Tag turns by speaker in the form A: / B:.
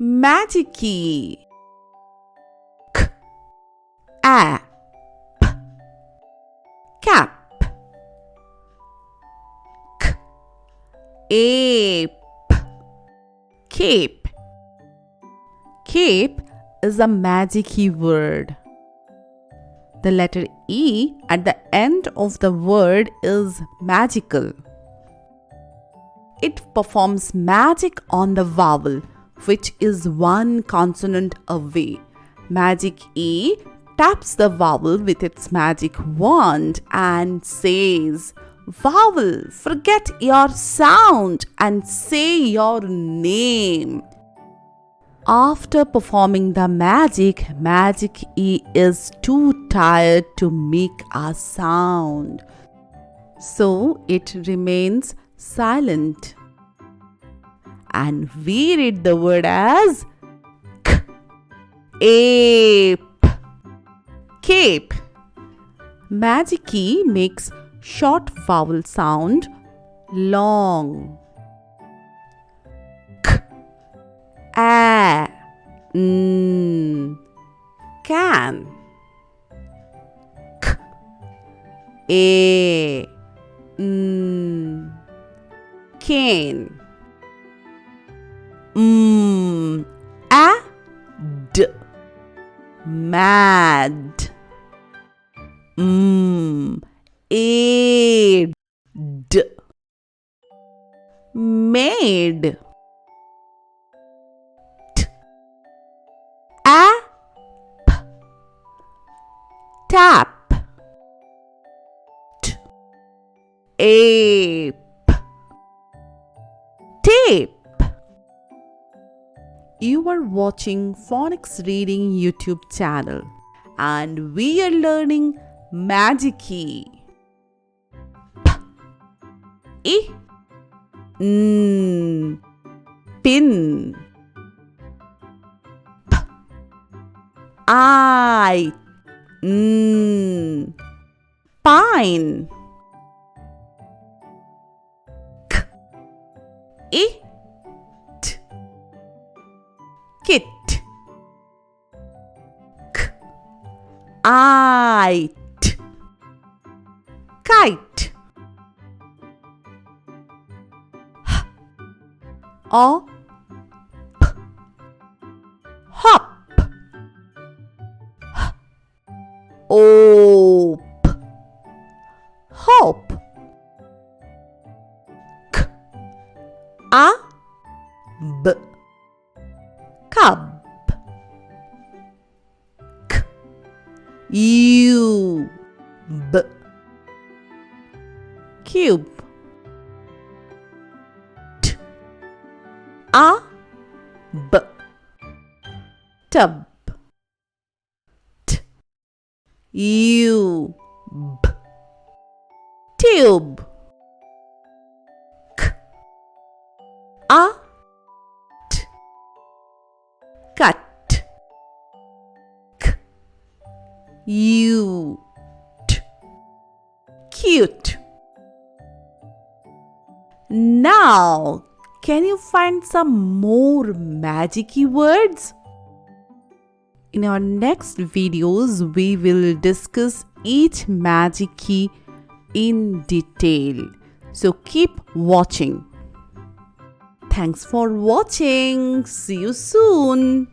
A: Magic key. K, a, p, cap. K, ape, cape. Cape is a magic key word. The letter E at the end of the word is magical. It performs magic on the vowel, which is one consonant away. Magic E taps the vowel with its magic wand and says, "Vowel, forget your sound and say your name." After performing the magic, Magic E is too tired to make a sound. So it remains silent. And we read the word as k, ape, cape. Magic key makes short vowel sound long. K, a, can. K, a, cane. A, d, mad. A, d, made. T, a, p, tap. T, ape, tape. You are watching Phonics Reading YouTube channel and we are learning Magic Key. P, I, pin. P, I, pine. K, I, kit. K, I, kite. H, o, p, hop. H, o, p, hop. K, a, b, cub. K, u, b, cube. T, a, b, tub. T, u, b, tube. K, a, t, cut. K, u, t, cute. Now, can you find some more magic-y words? In our next videos, we will discuss each magic key in detail. So keep watching. Thanks for watching. See you soon.